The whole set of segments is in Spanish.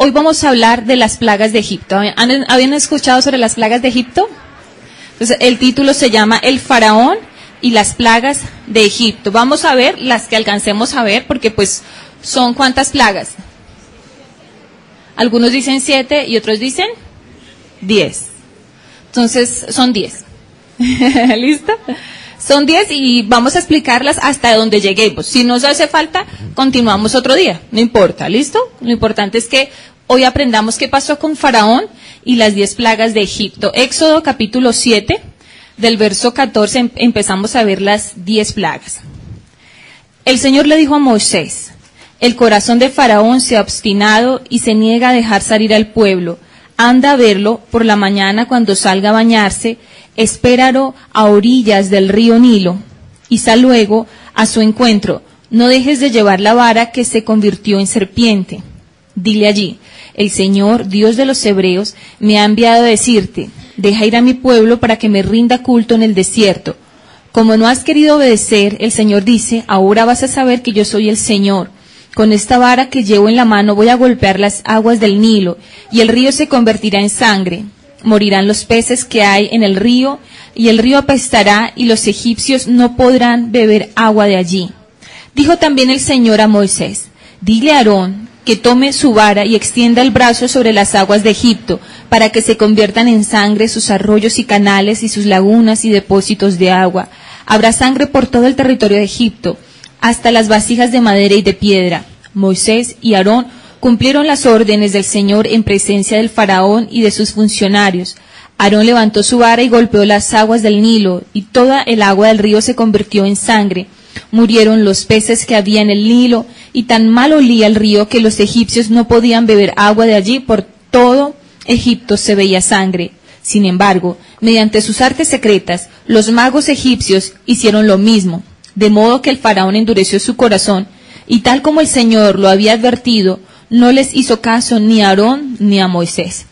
Hoy vamos a hablar de las plagas de Egipto. ¿Habían escuchado sobre las plagas de Egipto? Entonces, el título se llama El Faraón y las plagas de Egipto. Vamos a ver las que alcancemos a ver, porque pues son ¿cuántas plagas? Algunos dicen 7 y otros dicen 10. Entonces, son 10. ¿Listo? Son 10 y vamos a explicarlas hasta donde lleguemos. Si nos hace falta, continuamos otro día. No importa, ¿listo? Lo importante es que hoy aprendamos qué pasó con Faraón y las 10 plagas de Egipto. Éxodo capítulo 7, del verso 14, empezamos a ver las 10 plagas. El Señor le dijo a Moisés: el corazón de Faraón se ha obstinado y se niega a dejar salir al pueblo. Anda a verlo por la mañana cuando salga a bañarse, espéralo a orillas del río Nilo y sal luego a su encuentro. No dejes de llevar la vara que se convirtió en serpiente. Dile allí: el Señor, Dios de los hebreos, me ha enviado a decirte: deja ir a mi pueblo para que me rinda culto en el desierto. Como no has querido obedecer, el Señor dice: ahora vas a saber que yo soy el Señor. Con esta vara que llevo en la mano voy a golpear las aguas del Nilo, y el río se convertirá en sangre. Morirán los peces que hay en el río, y el río apestará, y los egipcios no podrán beber agua de allí. Dijo también el Señor a Moisés: dile a Aarón que tome su vara y extienda el brazo sobre las aguas de Egipto, para que se conviertan en sangre sus arroyos y canales y sus lagunas y depósitos de agua. Habrá sangre por todo el territorio de Egipto, hasta las vasijas de madera y de piedra. Moisés y Aarón cumplieron las órdenes del Señor en presencia del faraón y de sus funcionarios. Aarón levantó su vara y golpeó las aguas del Nilo, y toda el agua del río se convirtió en sangre. Murieron los peces que había en el Nilo, y tan mal olía el río que los egipcios no podían beber agua de allí. Por todo Egipto se veía sangre. Sin embargo, mediante sus artes secretas, los magos egipcios hicieron lo mismo, de modo que el faraón endureció su corazón, y tal como el Señor lo había advertido, no les hizo caso ni a Aarón ni a Moisés.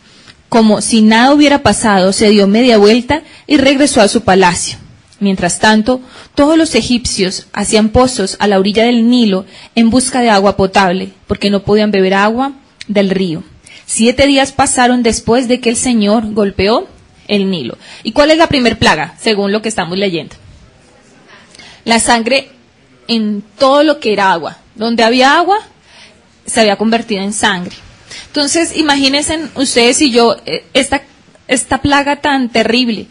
Como si nada hubiera pasado, se dio media vuelta y regresó a su palacio. Mientras tanto, todos los egipcios hacían pozos a la orilla del Nilo en busca de agua potable, porque no podían beber agua del río. 7 días pasaron después de que el Señor golpeó el Nilo. ¿Y cuál es la primer plaga, según lo que estamos leyendo? La sangre en todo lo que era agua. Donde había agua, se había convertido en sangre. Entonces, imagínense ustedes y yo, esta plaga tan terrible.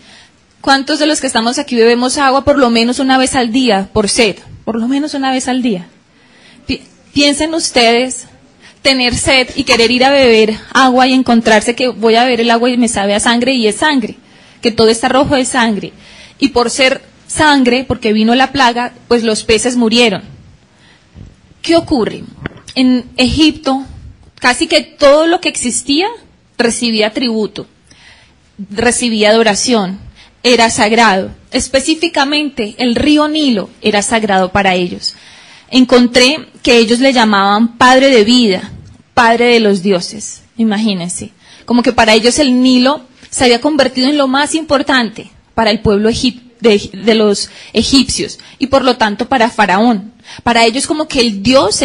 ¿Cuántos de los que estamos aquí bebemos agua por lo menos una vez al día, por sed? Por lo menos una vez al día. Piensen ustedes tener sed y querer ir a beber agua y encontrarse que voy a beber el agua y me sabe a sangre, y es sangre, que todo está rojo de sangre. Y por ser sangre, porque vino la plaga, pues los peces murieron. ¿Qué ocurre? En Egipto, casi que todo lo que existía recibía tributo, recibía adoración, era sagrado. Específicamente, el río Nilo era sagrado para ellos. Encontré que ellos le llamaban Padre de vida, Padre de los dioses. Imagínense, como que para ellos el Nilo se había convertido en lo más importante para el pueblo de los egipcios, y por lo tanto para Faraón. Para ellos como que el dios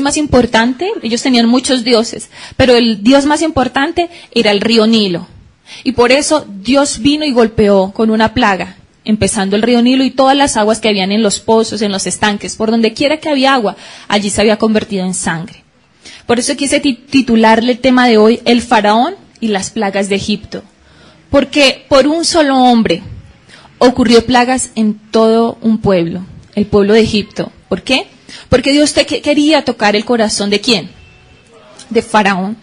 más importante, ellos tenían muchos dioses, pero el dios más importante era el río Nilo. Y por eso Dios vino y golpeó con una plaga, empezando el río Nilo y todas las aguas que habían en los pozos, en los estanques, por donde quiera que había agua, allí se había convertido en sangre. Por eso quise titularle el tema de hoy: el faraón y las plagas de Egipto. Porque por un solo hombre ocurrió plagas en todo un pueblo, el pueblo de Egipto. ¿Por qué? Porque Dios quería tocar el corazón ¿de quién? De Faraón.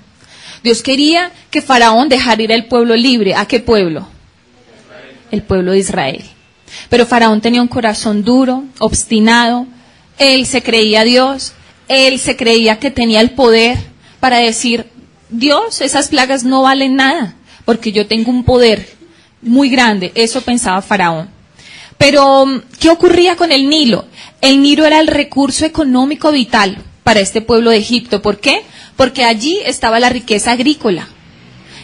Dios quería que Faraón dejara ir al pueblo libre. ¿A qué pueblo? El pueblo de Israel. Pero Faraón tenía un corazón duro, obstinado. Él se creía Dios. Él se creía que tenía el poder para decir: Dios, esas plagas no valen nada, porque yo tengo un poder muy grande. Eso pensaba Faraón. Pero, ¿qué ocurría con el Nilo? El Nilo era el recurso económico vital para este pueblo de Egipto. ¿Por qué? Porque allí estaba la riqueza agrícola.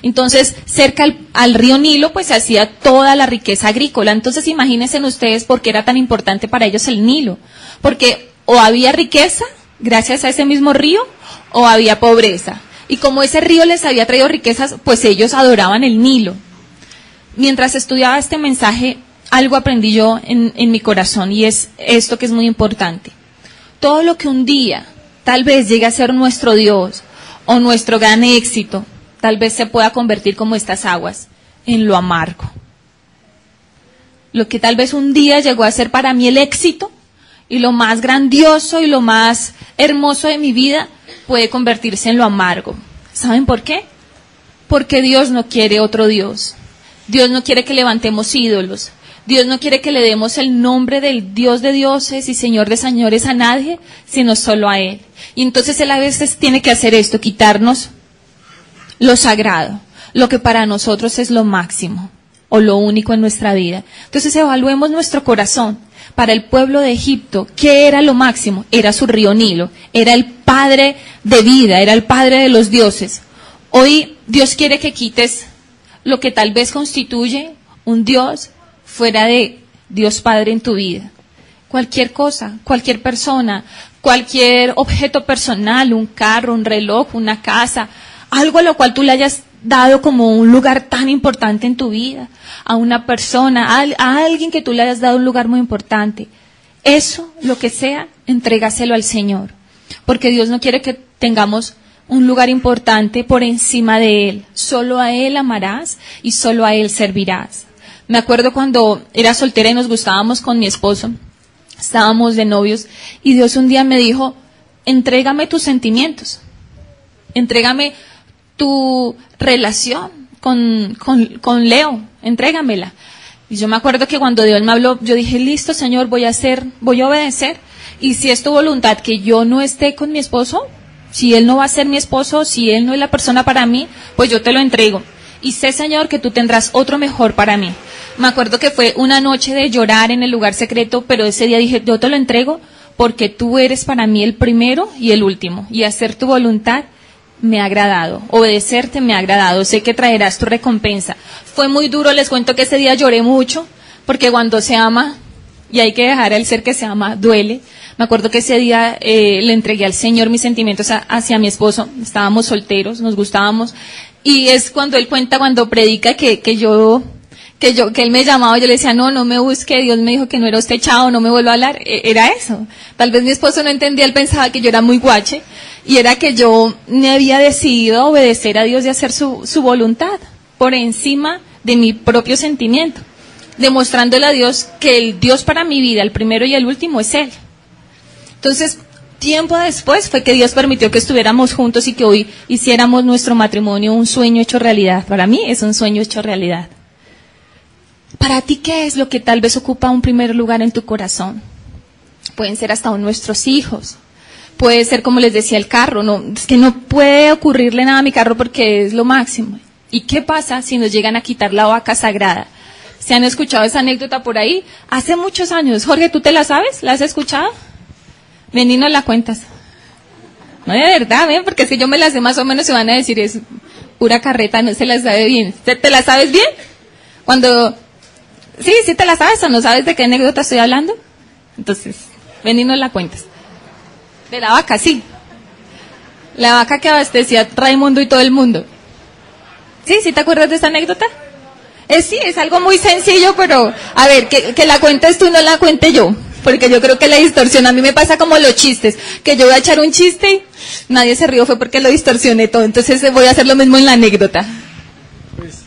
Entonces, cerca al río Nilo, pues se hacía toda la riqueza agrícola. Entonces, imagínense ustedes por qué era tan importante para ellos el Nilo. Porque o había riqueza gracias a ese mismo río, o había pobreza. Y como ese río les había traído riquezas, pues ellos adoraban el Nilo. Mientras estudiaba este mensaje, algo aprendí yo en mi corazón, y es esto que es muy importante. Todo lo que un día tal vez llegue a ser nuestro Dios o nuestro gran éxito, tal vez se pueda convertir como estas aguas en lo amargo. Lo que tal vez un día llegó a ser para mí el éxito y lo más grandioso y lo más hermoso de mi vida puede convertirse en lo amargo. ¿Saben por qué? Porque Dios no quiere otro Dios. Dios no quiere que levantemos ídolos. Dios no quiere que le demos el nombre del Dios de dioses y Señor de señores a nadie, sino solo a Él. Y entonces Él a veces tiene que hacer esto, quitarnos lo sagrado, lo que para nosotros es lo máximo o lo único en nuestra vida. Entonces evaluemos nuestro corazón. Para el pueblo de Egipto, ¿qué era lo máximo? Era su río Nilo, era el padre de vida, era el padre de los dioses. Hoy Dios quiere que quites lo que tal vez constituye un Dios fuera de Dios Padre en tu vida. Cualquier cosa, cualquier persona, cualquier objeto personal, un carro, un reloj, una casa, algo a lo cual tú le hayas dado como un lugar tan importante en tu vida, a una persona, a alguien que tú le hayas dado un lugar muy importante. Eso, lo que sea, entrégaselo al Señor. Porque Dios no quiere que tengamos un lugar importante por encima de Él. Solo a Él amarás y solo a Él servirás. Me acuerdo cuando era soltera y nos gustábamos con mi esposo, estábamos de novios, y Dios un día me dijo, entrégame tus sentimientos, entrégame tu relación con Leo, entrégamela. Y yo me acuerdo que cuando Dios me habló, yo dije, listo Señor, voy a obedecer, y si es tu voluntad que yo no esté con mi esposo, si él no va a ser mi esposo, si él no es la persona para mí, pues yo te lo entrego. Y sé, Señor, que tú tendrás otro mejor para mí. Me acuerdo que fue una noche de llorar en el lugar secreto, pero ese día dije, yo te lo entrego porque tú eres para mí el primero y el último. Y hacer tu voluntad me ha agradado, obedecerte me ha agradado, sé que traerás tu recompensa. Fue muy duro, les cuento que ese día lloré mucho, porque cuando se ama, y hay que dejar al ser que se ama, duele. Me acuerdo que ese día le entregué al Señor mis sentimientos hacia mi esposo, estábamos solteros, nos gustábamos, y es cuando él cuenta, cuando predica que él me llamaba, yo le decía, no me busque, Dios me dijo que no era usted, chao, no me vuelva a hablar, era eso. Tal vez mi esposo no entendía, él pensaba que yo era muy guache, y era que yo me había decidido obedecer a Dios y hacer su voluntad, por encima de mi propio sentimiento, demostrándole a Dios que el Dios para mi vida, el primero y el último, es Él. Entonces, tiempo después fue que Dios permitió que estuviéramos juntos y que hoy hiciéramos nuestro matrimonio un sueño hecho realidad. Para mí es un sueño hecho realidad. Para ti, ¿qué es lo que tal vez ocupa un primer lugar en tu corazón? Pueden ser hasta nuestros hijos. Puede ser, como les decía, el carro. No, es que no puede ocurrirle nada a mi carro porque es lo máximo. ¿Y qué pasa si nos llegan a quitar la vaca sagrada? ¿Se han escuchado esa anécdota por ahí? Hace muchos años. Jorge, ¿tú te la sabes? ¿La has escuchado? Ven y nos la cuentas. No, de verdad, ven, porque si yo me la sé más o menos se van a decir, es pura carreta, no se la sabe bien. ¿Te la sabes bien? Cuando... ¿Sí te la sabes o no sabes de qué anécdota estoy hablando? Entonces, ven y nos la cuentas. De la vaca, sí. La vaca que abastecía Raimundo y todo el mundo. ¿Sí te acuerdas de esa anécdota? Sí, es algo muy sencillo, pero a ver, que la cuentes tú y no la cuente yo, porque yo creo que la distorsión, a mí me pasa como los chistes, que yo voy a echar un chiste y nadie se rió, fue porque lo distorsioné todo, entonces voy a hacer lo mismo en la anécdota. Pues,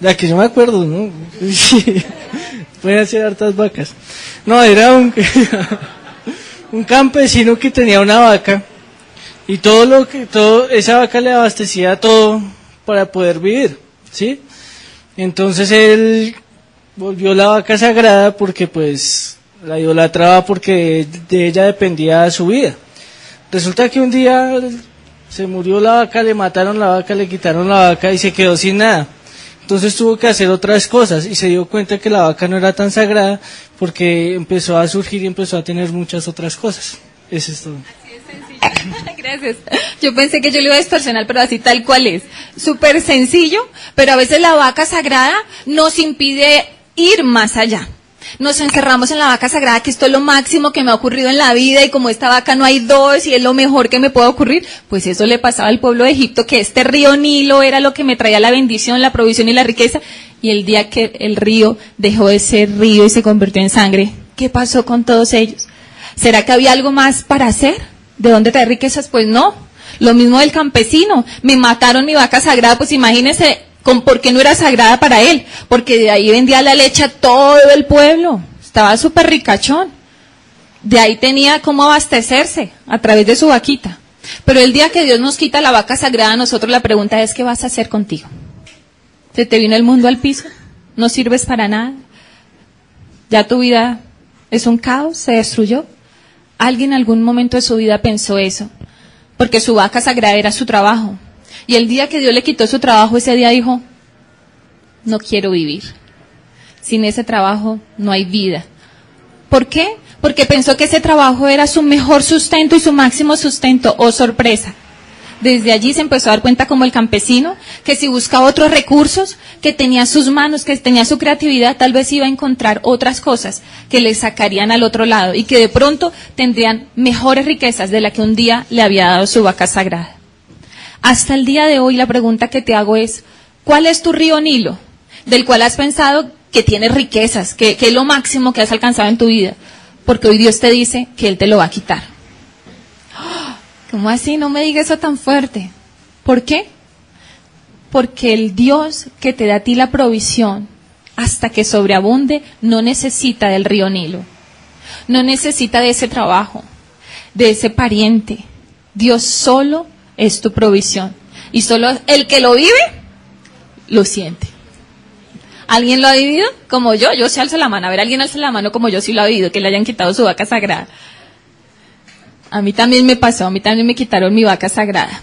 la que yo me acuerdo, ¿no? Pueden ser hartas vacas. No, era un campesino que tenía una vaca y esa vaca le abastecía todo para poder vivir, ¿sí? Entonces él volvió la vaca sagrada porque pues la idolatraba, porque de ella dependía su vida. Resulta que un día se murió la vaca, le mataron la vaca, le quitaron la vaca y se quedó sin nada. Entonces tuvo que hacer otras cosas y se dio cuenta que la vaca no era tan sagrada porque empezó a surgir y empezó a tener muchas otras cosas. Eso es todo. Así es sencillo. Gracias. Yo pensé que yo lo iba a distorsionar, pero así tal cual es. Súper sencillo, pero a veces la vaca sagrada nos impide ir más allá. Nos encerramos en la vaca sagrada, que esto es lo máximo que me ha ocurrido en la vida, y como esta vaca no hay dos y es lo mejor que me puede ocurrir. Pues eso le pasaba al pueblo de Egipto, que este río Nilo era lo que me traía la bendición, la provisión y la riqueza. Y el día que el río dejó de ser río y se convirtió en sangre, ¿qué pasó con todos ellos? ¿Será que había algo más para hacer? ¿De dónde traer riquezas? Pues no. Lo mismo del campesino. Me mataron mi vaca sagrada, pues imagínense por qué no era sagrada para él. Porque de ahí vendía la leche a todo el pueblo. Estaba súper ricachón. De ahí tenía cómo abastecerse a través de su vaquita. Pero el día que Dios nos quita la vaca sagrada, a nosotros la pregunta es, ¿qué vas a hacer contigo? ¿Se te vino el mundo al piso? ¿No sirves para nada? ¿Ya tu vida es un caos? ¿Se destruyó? Alguien en algún momento de su vida pensó eso, porque su vaca sagrada era su trabajo. Y el día que Dios le quitó su trabajo, ese día dijo, no quiero vivir. Sin ese trabajo no hay vida. ¿Por qué? Porque pensó que ese trabajo era su mejor sustento y su máximo sustento. ¡Oh, sorpresa! Desde allí se empezó a dar cuenta, como el campesino, que si buscaba otros recursos, que tenía sus manos, que tenía su creatividad, tal vez iba a encontrar otras cosas que le sacarían al otro lado y que de pronto tendrían mejores riquezas de la que un día le había dado su vaca sagrada. Hasta el día de hoy la pregunta que te hago es, ¿cuál es tu río Nilo, del cual has pensado que tienes riquezas, que es lo máximo que has alcanzado en tu vida? Porque hoy Dios te dice que Él te lo va a quitar. ¿Cómo así? No me digas eso tan fuerte. ¿Por qué? Porque el Dios que te da a ti la provisión hasta que sobreabunde no necesita del río Nilo. No necesita de ese trabajo, de ese pariente. Dios solo es tu provisión. Y solo el que lo vive, lo siente. ¿Alguien lo ha vivido? Como yo sí alzo la mano. A ver, alguien alza la mano como yo sí lo ha vivido, que le hayan quitado su vaca sagrada. A mí también me pasó, a mí también me quitaron mi vaca sagrada.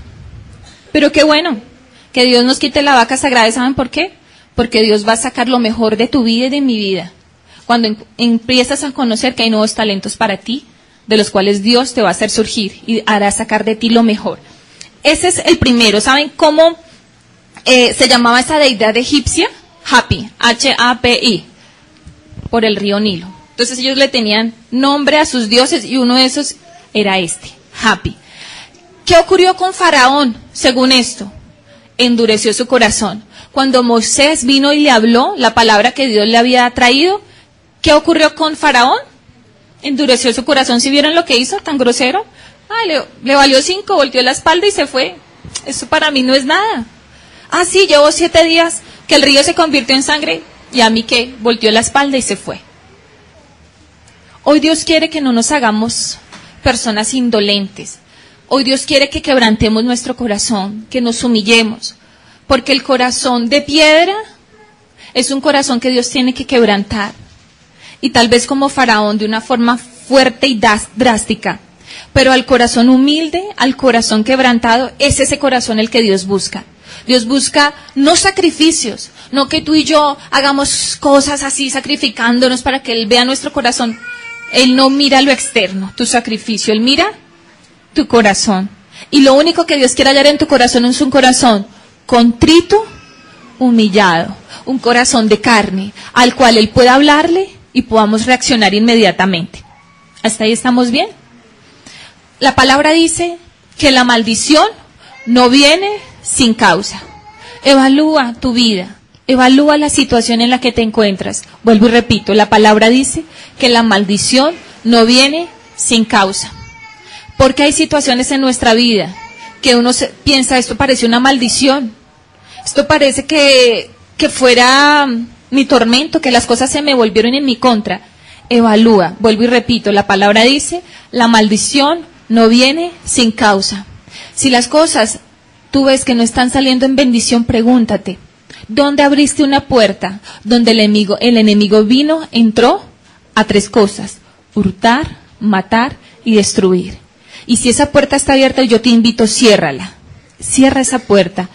Pero qué bueno que Dios nos quite la vaca sagrada. ¿Saben por qué? Porque Dios va a sacar lo mejor de tu vida y de mi vida. Cuando empiezas a conocer que hay nuevos talentos para ti, de los cuales Dios te va a hacer surgir y hará sacar de ti lo mejor. Ese es el primero. ¿Saben cómo se llamaba esa deidad egipcia? Hapi, H-A-P-I, por el río Nilo. Entonces ellos le tenían nombre a sus dioses y uno de esos era Hapi. ¿Qué ocurrió con Faraón? Según esto, endureció su corazón. Cuando Moisés vino y le habló la palabra que Dios le había traído, ¿qué ocurrió con Faraón? Endureció su corazón. ¿Sí vieron lo que hizo tan grosero? Le valió 5, volteó la espalda y se fue. Eso para mí no es nada. Sí, llevo 7 días que el río se convirtió en sangre, y a mí ¿qué? Volteó la espalda y se fue. Hoy Dios quiere que no nos hagamos personas indolentes. Hoy Dios quiere que quebrantemos nuestro corazón, que nos humillemos, porque el corazón de piedra es un corazón que Dios tiene que quebrantar. Y tal vez como Faraón, de una forma fuerte y drástica, pero al corazón humilde, al corazón quebrantado, es ese corazón el que Dios busca. Dios busca no sacrificios, no que tú y yo hagamos cosas así sacrificándonos para que Él vea nuestro corazón. Él no mira lo externo, tu sacrificio, Él mira tu corazón. Y lo único que Dios quiere hallar en tu corazón es un corazón contrito, humillado, un corazón de carne, al cual Él pueda hablarle y podamos reaccionar inmediatamente. ¿Hasta ahí estamos bien? La palabra dice que la maldición no viene sin causa. Evalúa tu vida. Evalúa la situación en la que te encuentras. Vuelvo y repito, la palabra dice que la maldición no viene sin causa. Porque hay situaciones en nuestra vida que uno piensa, esto parece una maldición. Esto parece que fuera mi tormento, que las cosas se me volvieron en mi contra. Evalúa, vuelvo y repito, la palabra dice, la maldición no viene sin causa. Si las cosas tú ves que no están saliendo en bendición, pregúntate, ¿dónde abriste una puerta donde el enemigo vino, entró a 3 cosas? Hurtar, matar y destruir. Y si esa puerta está abierta, yo te invito, ciérrala. Cierra esa puerta.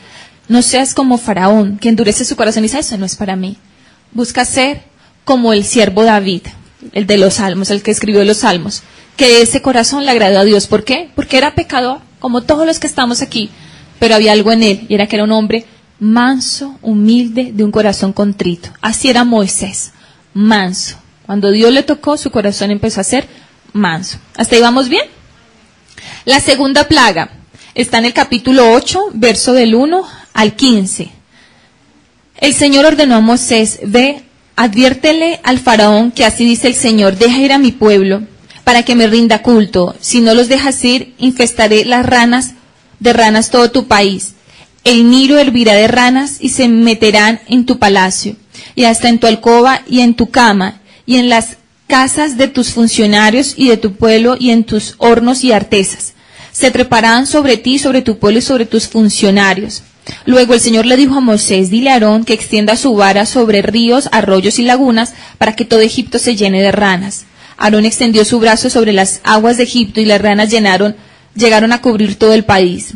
No seas como Faraón, que endurece su corazón y dice, eso no es para mí. Busca ser como el siervo David, el de los Salmos, el que escribió los Salmos, que ese corazón le agradó a Dios. ¿Por qué? Porque era pecador, como todos los que estamos aquí, pero había algo en él, y era que era un hombre manso, humilde, de un corazón contrito. Así era Moisés, manso, Cuando Dios le tocó, su corazón empezó a ser manso. ¿Hasta ahí vamos bien? La segunda plaga está en el capítulo 8, verso del 1 al 15. El Señor ordenó a Moisés: ve, adviértele al faraón que así dice el Señor, deja ir a mi pueblo para que me rinda culto. Si no los dejas ir, infestaré de ranas todo tu país. El Nilo hervirá de ranas y se meterán en tu palacio, y hasta en tu alcoba y en tu cama, y en las casas de tus funcionarios y de tu pueblo, y en tus hornos y artesas. Se treparán sobre ti, sobre tu pueblo y sobre tus funcionarios. Luego el Señor le dijo a Moisés: dile a Aarón que extienda su vara sobre ríos, arroyos y lagunas, para que todo Egipto se llene de ranas. Aarón extendió su brazo sobre las aguas de Egipto y las ranas llegaron a cubrir todo el país.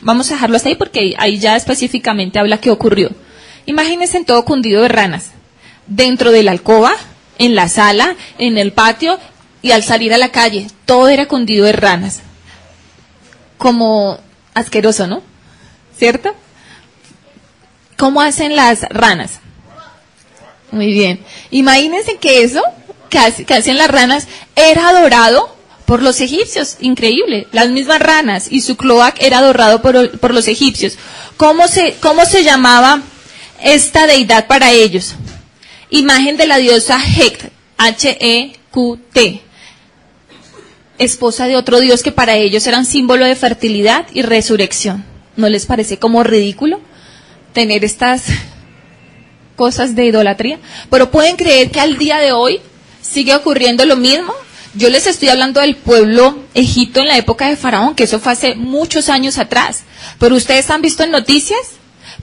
Vamos a dejarlo hasta ahí porque ahí ya específicamente habla qué ocurrió. Imagínense todo cundido de ranas. Dentro de la alcoba, en la sala, en el patio y al salir a la calle, todo era cundido de ranas. Como asqueroso, ¿no? ¿Cierto? ¿Cómo hacen las ranas? Muy bien. Imagínense que eso que hacían las ranas era adorado por los egipcios. Increíble. Las mismas ranas y su cloaca era adorado por los egipcios. ¿Cómo se llamaba esta deidad para ellos? Imagen de la diosa Hekt, H-E-Q-T. Esposa de otro dios que para ellos eran símbolo de fertilidad y resurrección. ¿No les parece como ridículo tener estas cosas de idolatría? Pero pueden creer que al día de hoy sigue ocurriendo lo mismo. Yo les estoy hablando del pueblo Egipto en la época de Faraón, que eso fue hace muchos años atrás. Pero ustedes han visto en noticias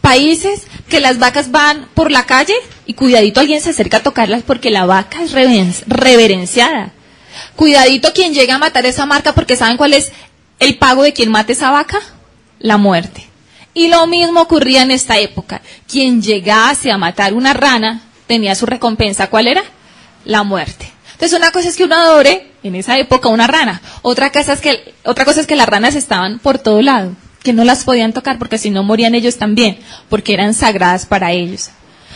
países que las vacas van por la calle y cuidadito alguien se acerca a tocarlas porque la vaca es reverenciada. Cuidadito quien llega a matar esa marca, porque ¿saben cuál es el pago de quien mate esa vaca? La muerte. Y lo mismo ocurría en esta época. Quien llegase a matar una rana tenía su recompensa. ¿Cuál era? La muerte. Entonces una cosa es que uno adore en esa época una rana. Otra cosa es que las ranas estaban por todo lado, que no las podían tocar porque si no morían ellos también, porque eran sagradas para ellos.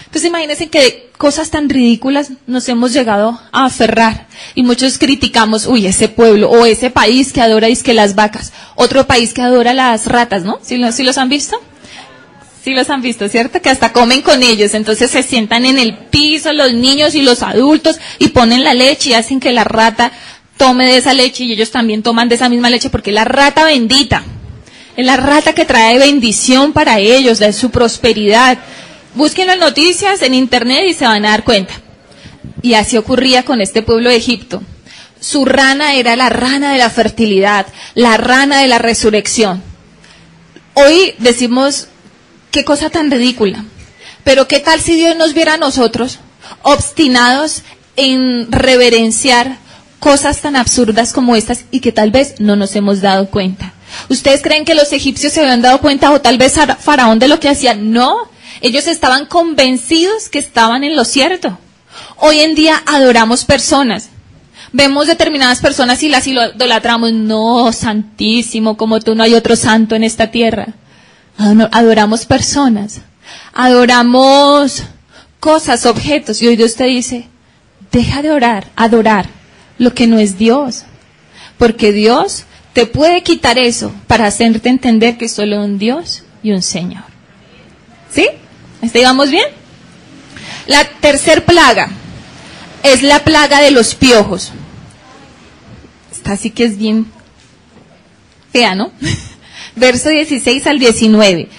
Entonces imagínense que de cosas tan ridículas nos hemos llegado a aferrar y muchos criticamos, uy, ese pueblo o ese país que adora dizque las vacas, otro país que adora las ratas, ¿no? ¿Sí los han visto? Sí los han visto, ¿cierto? Que hasta comen con ellos, entonces se sientan en el piso los niños y los adultos y ponen la leche y hacen que la rata tome de esa leche y ellos también toman de esa misma leche porque es la rata bendita, es la rata que trae bendición para ellos, de su prosperidad. Busquen las noticias en internet y se van a dar cuenta. Y así ocurría con este pueblo de Egipto. Su rana era la rana de la fertilidad, la rana de la resurrección. Hoy decimos, qué cosa tan ridícula. Pero qué tal si Dios nos viera a nosotros obstinados en reverenciar cosas tan absurdas como estas y que tal vez no nos hemos dado cuenta. ¿Ustedes creen que los egipcios se habían dado cuenta o tal vez Faraón de lo que hacían? No. Ellos estaban convencidos que estaban en lo cierto. Hoy en día adoramos personas. Vemos determinadas personas y las idolatramos. No, santísimo, como tú no hay otro santo en esta tierra. Adoramos personas. Adoramos cosas, objetos. Y hoy Dios te dice, deja de adorar lo que no es Dios. Porque Dios te puede quitar eso para hacerte entender que es solo un Dios y un Señor. ¿Sí? ¿Hasta ahí vamos bien? La tercer plaga es la plaga de los piojos. Esta sí que es bien fea, ¿no? Verso 16 al 19.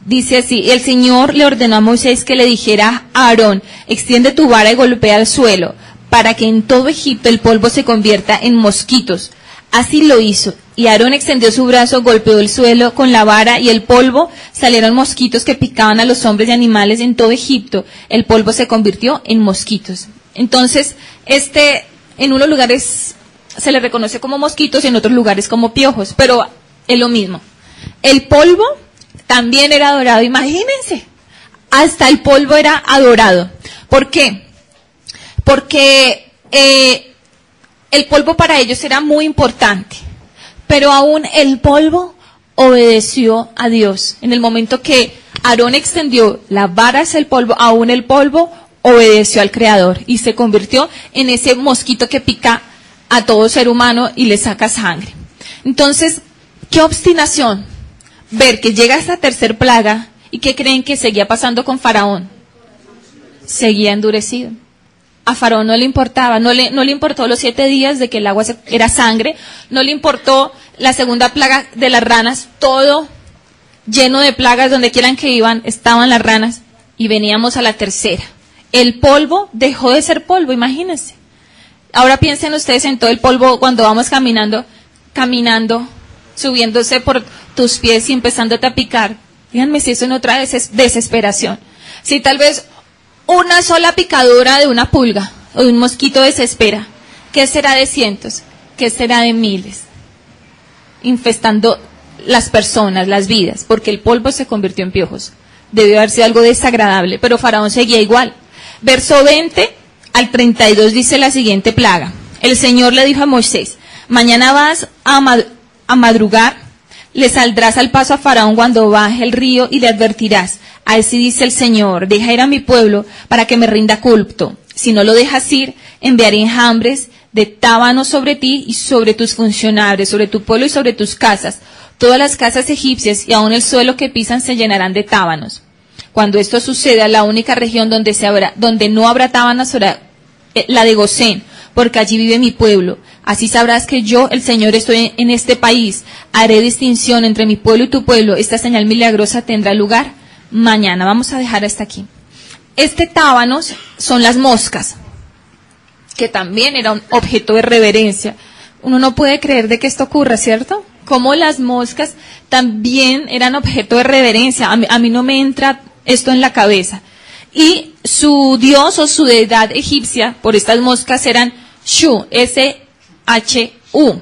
Dice así: el Señor le ordenó a Moisés que le dijera a Aarón: extiende tu vara y golpea el suelo, para que en todo Egipto el polvo se convierta en mosquitos. Así lo hizo. Y Aarón extendió su brazo, golpeó el suelo con la vara y el polvo. Salieron mosquitos que picaban a los hombres y animales en todo Egipto. El polvo se convirtió en mosquitos. Entonces, en unos lugares se le reconoce como mosquitos y en otros lugares como piojos, pero es lo mismo. El polvo también era adorado, imagínense. Hasta el polvo era adorado. ¿Por qué? Porque el polvo para ellos era muy importante. Pero aún el polvo obedeció a Dios. En el momento que Aarón extendió la vara hacia el polvo, aún el polvo obedeció al Creador y se convirtió en ese mosquito que pica a todo ser humano y le saca sangre. Entonces, qué obstinación ver que llega esta tercer plaga y que creen que seguía pasando con Faraón. Seguía endurecido. A Faraón no le importaba, no le importó los 7 días de que el agua era sangre, no le importó la segunda plaga de las ranas, todo lleno de plagas, donde quieran que iban, estaban las ranas, y veníamos a la tercera. El polvo dejó de ser polvo, imagínense. Ahora piensen ustedes en todo el polvo cuando vamos caminando, subiéndose por tus pies y empezándote a picar. Díganme si eso no trae desesperación. Si tal vez una sola picadura de una pulga o de un mosquito desespera, ¿qué será de cientos? ¿Qué será de miles? Infestando las personas, las vidas, porque el polvo se convirtió en piojos. Debió haber sido algo desagradable, pero Faraón seguía igual. Verso 20 al 32 dice la siguiente plaga. El Señor le dijo a Moisés: mañana vas a madrugar, le saldrás al paso a Faraón cuando baje el río y le advertirás: así dice el Señor, deja ir a mi pueblo para que me rinda culto. Si no lo dejas ir, enviaré enjambres de tábanos sobre ti y sobre tus funcionarios, sobre tu pueblo y sobre tus casas. Todas las casas egipcias y aun el suelo que pisan se llenarán de tábanos. Cuando esto suceda, la única región donde no habrá tábanos será la de Gosén, porque allí vive mi pueblo. Así sabrás que yo, el Señor, estoy en este país. Haré distinción entre mi pueblo y tu pueblo. Esta señal milagrosa tendrá lugar mañana. Vamos a dejar hasta aquí. Tábanos son las moscas, que también era un objeto de reverencia. Uno no puede creer de que esto ocurra, ¿cierto? Como las moscas también eran objeto de reverencia. A mí no me entra esto en la cabeza. Y su dios o su deidad egipcia por estas moscas eran Shu, S-H-U,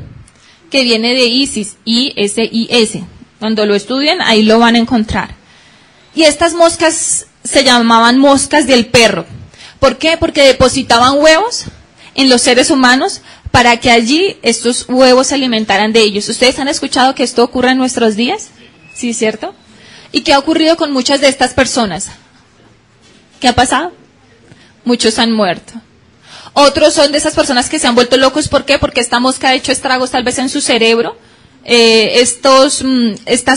que viene de Isis, I-S-I-S. Cuando lo estudian, ahí lo van a encontrar. Y estas moscas se llamaban moscas del perro. ¿Por qué? Porque depositaban huevos en los seres humanos para que allí estos huevos se alimentaran de ellos. ¿Ustedes han escuchado que esto ocurre en nuestros días? ¿Sí, cierto? ¿Y qué ha ocurrido con muchas de estas personas? ¿Qué ha pasado? Muchos han muerto. Otros son de esas personas que se han vuelto locos. ¿Por qué? Porque esta mosca ha hecho estragos tal vez en su cerebro. Estas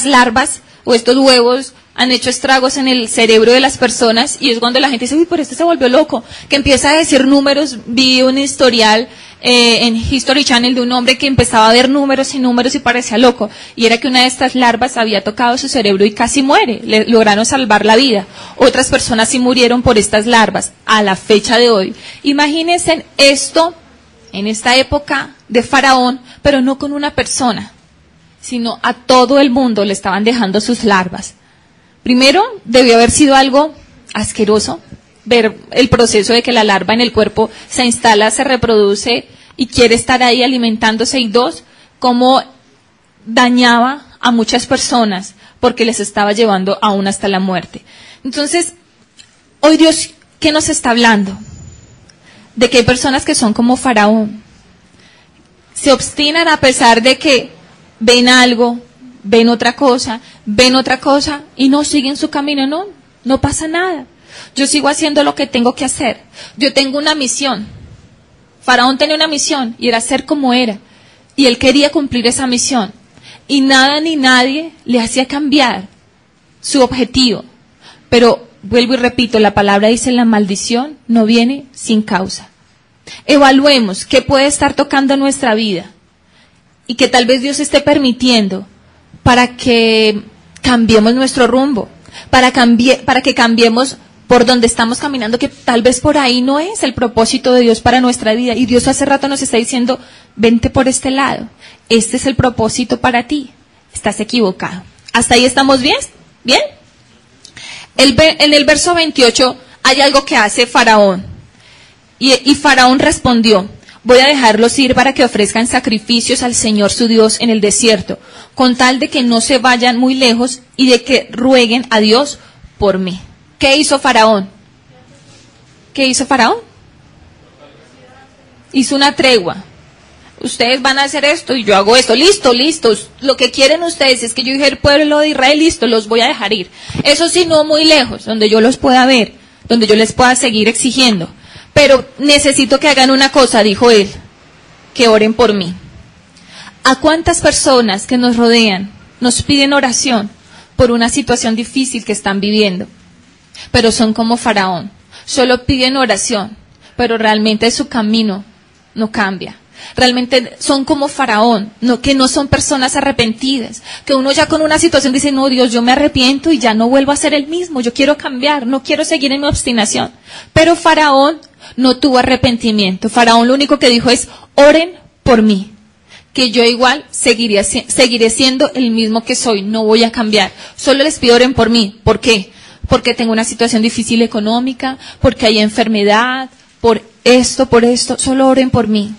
larvas o estos huevos han hecho estragos en el cerebro de las personas, y es cuando la gente dice: uy, pero este se volvió loco, que empieza a decir números. Vi un historial en History Channel de un hombre que empezaba a ver números y números y parecía loco, y era que una de estas larvas había tocado su cerebro y casi muere. Le lograron salvar la vida. Otras personas sí murieron por estas larvas a la fecha de hoy. Imagínense esto en esta época de Faraón, pero no con una persona, sino a todo el mundo le estaban dejando sus larvas. Primero, debió haber sido algo asqueroso ver el proceso de que la larva en el cuerpo se instala, se reproduce y quiere estar ahí alimentándose. Y dos, cómo dañaba a muchas personas porque les estaba llevando aún hasta la muerte. Entonces, hoy Dios, ¿qué nos está hablando? De que hay personas que son como Faraón. Se obstinan a pesar de que ven algo, ven otra cosa y no siguen su camino. No pasa nada. Yo sigo haciendo lo que tengo que hacer. Yo tengo una misión. Faraón tenía una misión y era ser como era. Y él quería cumplir esa misión. Y nada ni nadie le hacía cambiar su objetivo. Pero vuelvo y repito, la palabra dice: la maldición no viene sin causa. Evaluemos qué puede estar tocando nuestra vida y que tal vez Dios esté permitiendo para que cambiemos nuestro rumbo, para que cambiemos por donde estamos caminando, que tal vez por ahí no es el propósito de Dios para nuestra vida. Y Dios hace rato nos está diciendo: vente por este lado, este es el propósito para ti. Estás equivocado. ¿Hasta ahí estamos bien? ¿Bien? En el verso 28 hay algo que hace Faraón. Y Faraón respondió: voy a dejarlos ir para que ofrezcan sacrificios al Señor su Dios en el desierto, con tal de que no se vayan muy lejos y de que rueguen a Dios por mí. ¿Qué hizo Faraón? ¿Qué hizo Faraón? Hizo una tregua. Ustedes van a hacer esto y yo hago esto. Listo. Lo que quieren ustedes es que yo dije: el pueblo de Israel, listo, los voy a dejar ir. Eso sí, no muy lejos, donde yo los pueda ver. donde yo les pueda seguir exigiendo. Pero necesito que hagan una cosa, dijo él, que oren por mí. ¿A cuántas personas que nos rodean nos piden oración por una situación difícil que están viviendo? Pero son como Faraón, solo piden oración, pero realmente su camino no cambia. Realmente son como Faraón, que no son personas arrepentidas, que uno ya con una situación dice, no, Dios, yo me arrepiento y ya no vuelvo a ser el mismo, yo quiero cambiar, no quiero seguir en mi obstinación. Pero Faraón no tuvo arrepentimiento. Faraón lo único que dijo es, oren por mí, que yo igual seguiré siendo el mismo que soy, no voy a cambiar. Solo les pido oren por mí. ¿Por qué? Porque tengo una situación difícil económica, porque hay enfermedad, por esto, solo oren por mí.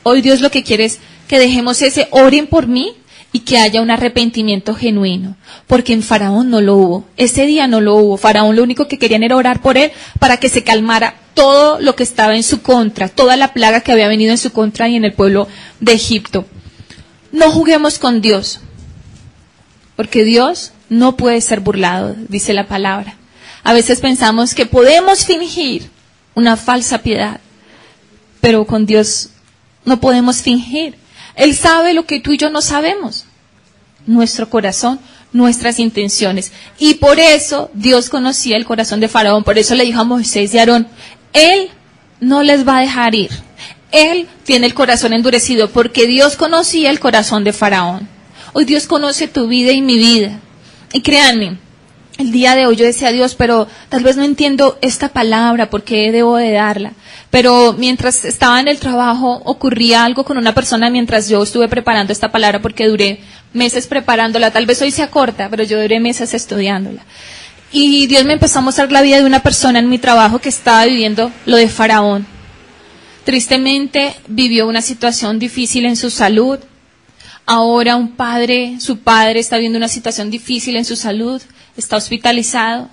Hoy Dios lo que quiere es que dejemos ese oren por mí y que haya un arrepentimiento genuino, porque en Faraón no lo hubo, ese día no lo hubo. Faraón lo único que querían era orar por él para que se calmara todo lo que estaba en su contra, toda la plaga que había venido en su contra y en el pueblo de Egipto. No juguemos con Dios, porque Dios no puede ser burlado, dice la palabra. A veces pensamos que podemos fingir una falsa piedad, pero con Dios no podemos fingir. Él sabe lo que tú y yo no sabemos, nuestro corazón, nuestras intenciones. Y por eso Dios conocía el corazón de Faraón. Por eso le dijo a Moisés y a Aarón, Él no les va a dejar ir. Él tiene el corazón endurecido porque Dios conocía el corazón de Faraón. Hoy Dios conoce tu vida y mi vida. Y créanme, el día de hoy yo decía, Dios, pero tal vez no entiendo esta palabra, ¿por qué debo de darla? Pero mientras estaba en el trabajo ocurría algo con una persona mientras yo estuve preparando esta palabra, porque duré meses preparándola. Tal vez hoy sea corta, pero yo duré meses estudiándola. Y Dios me empezó a mostrar la vida de una persona en mi trabajo que estaba viviendo lo de Faraón. Tristemente vivió una situación difícil en su salud. Ahora su padre está viviendo una situación difícil en su salud, está hospitalizado.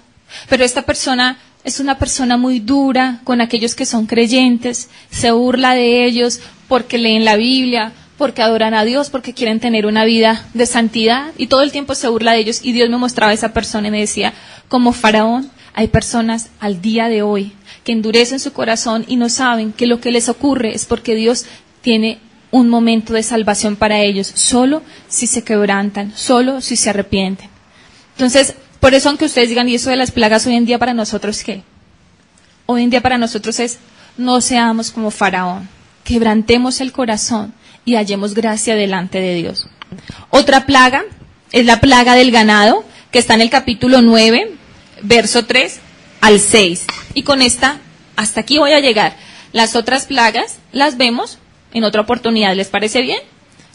Pero esta persona es una persona muy dura con aquellos que son creyentes, se burla de ellos porque leen la Biblia, porque adoran a Dios, porque quieren tener una vida de santidad y todo el tiempo se burla de ellos. Y Dios me mostraba a esa persona y me decía, como Faraón, hay personas al día de hoy que endurecen su corazón y no saben que lo que les ocurre es porque Dios tiene un momento de salvación para ellos, solo si se quebrantan, solo si se arrepienten. Entonces, por eso aunque ustedes digan, y eso de las plagas hoy en día para nosotros, ¿qué? Hoy en día para nosotros es, no seamos como Faraón, quebrantemos el corazón y hallemos gracia delante de Dios. Otra plaga es la plaga del ganado, que está en el capítulo 9, verso 3 al 6. Y con esta, hasta aquí voy a llegar. Las otras plagas las vemos en otra oportunidad, ¿les parece bien?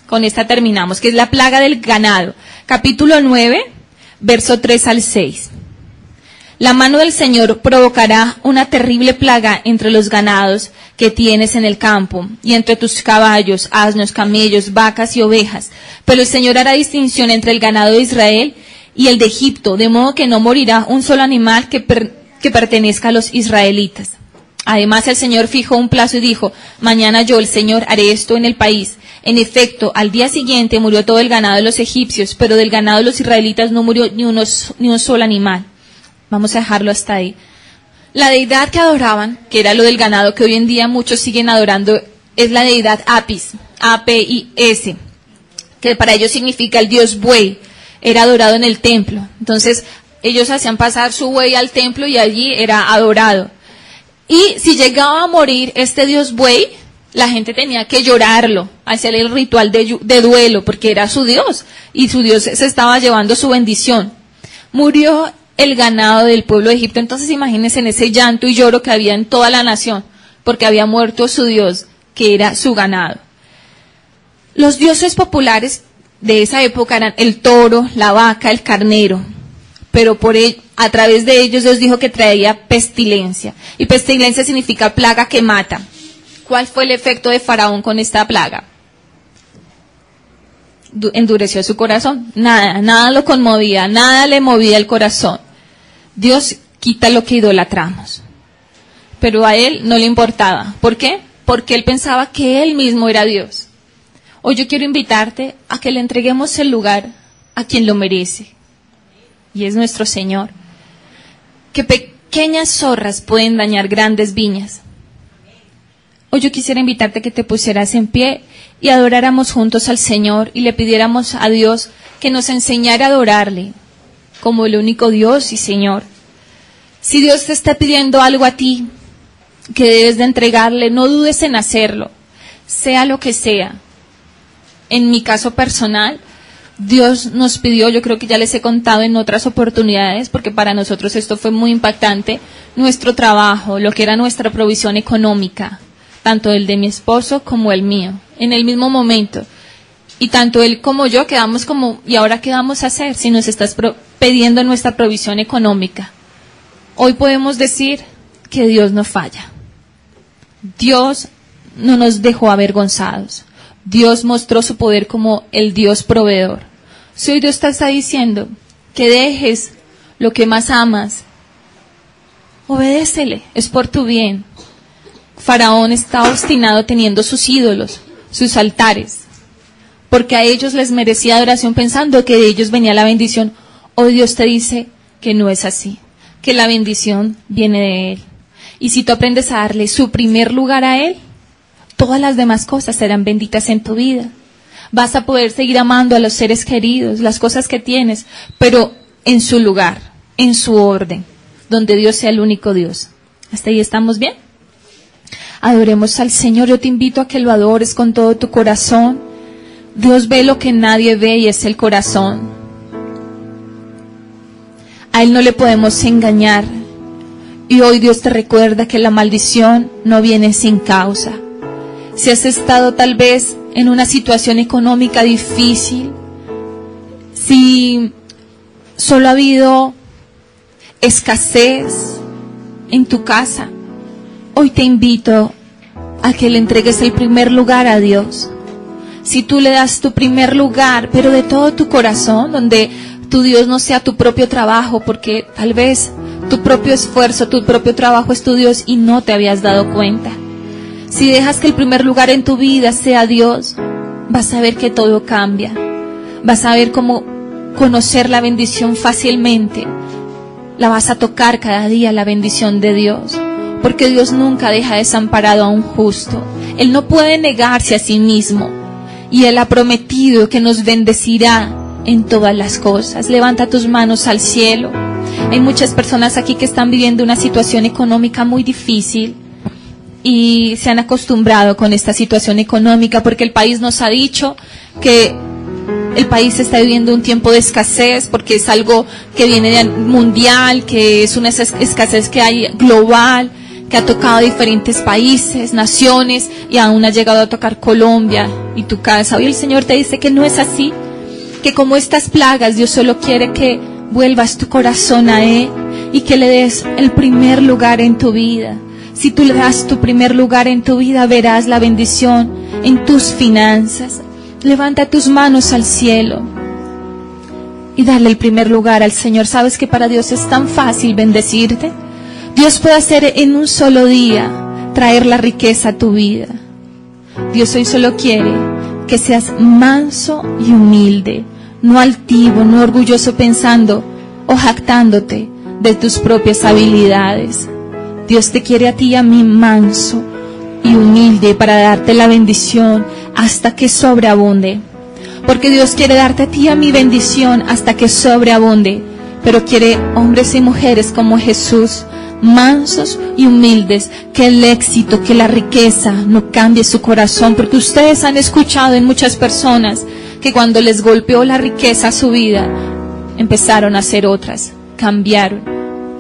Con esta terminamos, que es la plaga del ganado. Capítulo 9, verso 3 al 6. La mano del Señor provocará una terrible plaga entre los ganados que tienes en el campo, y entre tus caballos, asnos, camellos, vacas y ovejas. Pero el Señor hará distinción entre el ganado de Israel y el de Egipto, de modo que no morirá un solo animal que pertenezca a los israelitas. Además el Señor fijó un plazo y dijo, mañana yo, el Señor, haré esto en el país. En efecto, al día siguiente murió todo el ganado de los egipcios, pero del ganado de los israelitas no murió ni un solo animal. Vamos a dejarlo hasta ahí. La deidad que adoraban, que era lo del ganado, que hoy en día muchos siguen adorando, es la deidad Apis, A-P-I-S, que para ellos significa el dios buey. Era adorado en el templo. Entonces, ellos hacían pasar su buey al templo y allí era adorado. Y si llegaba a morir este dios buey, la gente tenía que llorarlo, hacer el ritual de duelo, porque era su dios, y su dios se estaba llevando su bendición. Murió el ganado del pueblo de Egipto, entonces imagínense en ese llanto y lloro que había en toda la nación, porque había muerto su dios, que era su ganado. Los dioses populares de esa época eran el toro, la vaca, el carnero, pero a través de ellos Dios dijo que traía pestilencia, y pestilencia significa plaga que mata. ¿Cuál fue el efecto de Faraón con esta plaga? Endureció su corazón, nada lo conmovía, nada le movía el corazón. Dios quita lo que idolatramos, pero a él no le importaba. ¿Por qué? Porque él pensaba que él mismo era Dios. Hoy yo quiero invitarte a que le entreguemos el lugar a quien lo merece, y es nuestro Señor. Que pequeñas zorras pueden dañar grandes viñas. Hoy yo quisiera invitarte a que te pusieras en pie y adoráramos juntos al Señor y le pidiéramos a Dios que nos enseñara a adorarle como el único Dios y Señor. Si Dios te está pidiendo algo a ti que debes de entregarle, no dudes en hacerlo, sea lo que sea. En mi caso personal, Dios nos pidió, yo creo que ya les he contado en otras oportunidades, porque para nosotros esto fue muy impactante, nuestro trabajo, lo que era nuestra provisión económica, tanto el de mi esposo como el mío, en el mismo momento. Y tanto él como yo quedamos como, ¿y ahora qué vamos a hacer si nos estás pidiendo nuestra provisión económica? Hoy podemos decir que Dios no falla. Dios no nos dejó avergonzados. Dios mostró su poder como el Dios proveedor. Si hoy Dios te está diciendo que dejes lo que más amas, obedécele, es por tu bien. Faraón está obstinado teniendo sus ídolos, sus altares, porque a ellos les merecía adoración pensando que de ellos venía la bendición. Hoy Dios te dice que no es así, que la bendición viene de Él. Y si tú aprendes a darle su primer lugar a Él, todas las demás cosas serán benditas en tu vida. Vas a poder seguir amando a los seres queridos, las cosas que tienes, pero en su lugar, en su orden, donde Dios sea el único Dios. ¿Hasta ahí estamos bien? Adoremos al Señor. Yo te invito a que lo adores con todo tu corazón. Dios ve lo que nadie ve y es el corazón. A Él no le podemos engañar. Y hoy Dios te recuerda que la maldición no viene sin causa. Si has estado tal vez en una situación económica difícil, si solo ha habido escasez en tu casa, hoy te invito a que le entregues el primer lugar a Dios. Si tú le das tu primer lugar, pero de todo tu corazón, donde tu Dios no sea tu propio trabajo, porque tal vez tu propio esfuerzo, tu propio trabajo es tu Dios y no te habías dado cuenta. Si dejas que el primer lugar en tu vida sea Dios, vas a ver que todo cambia. Vas a ver cómo conocer la bendición fácilmente. La vas a tocar cada día, la bendición de Dios. Porque Dios nunca deja desamparado a un justo. Él no puede negarse a sí mismo. Y Él ha prometido que nos bendecirá en todas las cosas. Levanta tus manos al cielo. Hay muchas personas aquí que están viviendo una situación económica muy difícil. Y se han acostumbrado con esta situación económica porque el país nos ha dicho que el país está viviendo un tiempo de escasez porque es algo que viene mundial, que es una escasez que hay global, que ha tocado a diferentes países, naciones y aún ha llegado a tocar Colombia y tu casa. Hoy el Señor te dice que no es así, que como estas plagas Dios solo quiere que vuelvas tu corazón a Él y que le des el primer lugar en tu vida. Si tú le das tu primer lugar en tu vida, verás la bendición en tus finanzas. Levanta tus manos al cielo y dale el primer lugar al Señor. ¿Sabes que para Dios es tan fácil bendecirte? Dios puede hacer en un solo día, traer la riqueza a tu vida. Dios hoy solo quiere que seas manso y humilde, no altivo, no orgulloso pensando o jactándote de tus propias habilidades. Dios te quiere a ti y a mí manso y humilde para darte la bendición hasta que sobreabunde. Porque Dios quiere darte a ti y a mí bendición hasta que sobreabunde. Pero quiere hombres y mujeres como Jesús, mansos y humildes, que el éxito, que la riqueza no cambie su corazón. Porque ustedes han escuchado en muchas personas que cuando les golpeó la riqueza a su vida, empezaron a hacer otras, cambiaron.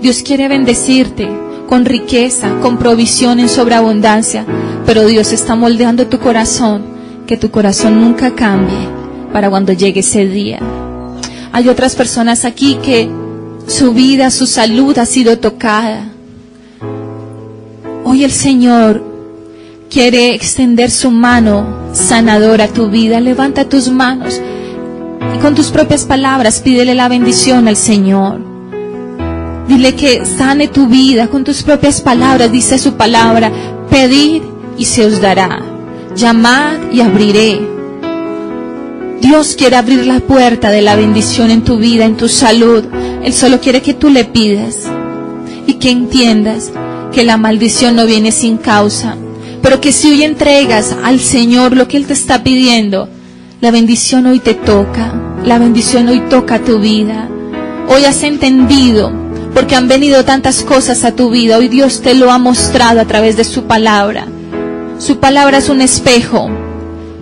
Dios quiere bendecirte con riqueza, con provisión en sobreabundancia, pero Dios está moldeando tu corazón, que tu corazón nunca cambie para cuando llegue ese día. Hay otras personas aquí que su vida, su salud ha sido tocada. Hoy el Señor quiere extender su mano sanadora a tu vida. Levanta tus manos y con tus propias palabras pídele la bendición al Señor. Dile que sane tu vida con tus propias palabras. Dice su palabra: pedid y se os dará, llamad y abriré. Dios quiere abrir la puerta de la bendición en tu vida, en tu salud. Él solo quiere que tú le pidas. y que entiendas que la maldición no viene sin causa, pero que si hoy entregas al Señor lo que Él te está pidiendo, la bendición hoy te toca, la bendición hoy toca tu vida. Hoy has entendido, porque han venido tantas cosas a tu vida, hoy Dios te lo ha mostrado a través de su palabra. Su palabra es un espejo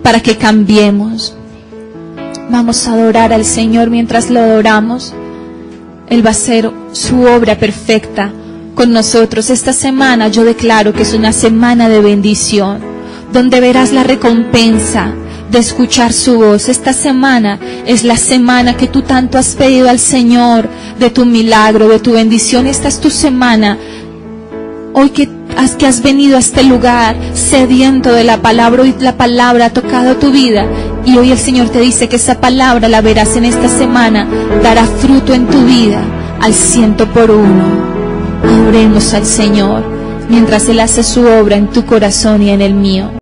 para que cambiemos. Vamos a adorar al Señor. Mientras lo adoramos, Él va a hacer su obra perfecta con nosotros. Esta semana yo declaro que es una semana de bendición, donde verás la recompensa de escuchar su voz. Esta semana es la semana que tú tanto has pedido al Señor, de tu milagro, de tu bendición. Esta es tu semana. Hoy que has venido a este lugar sediento de la palabra, hoy la palabra ha tocado tu vida, y hoy el Señor te dice que esa palabra la verás en esta semana, dará fruto en tu vida al 100%. Adoremos al Señor mientras Él hace su obra en tu corazón y en el mío.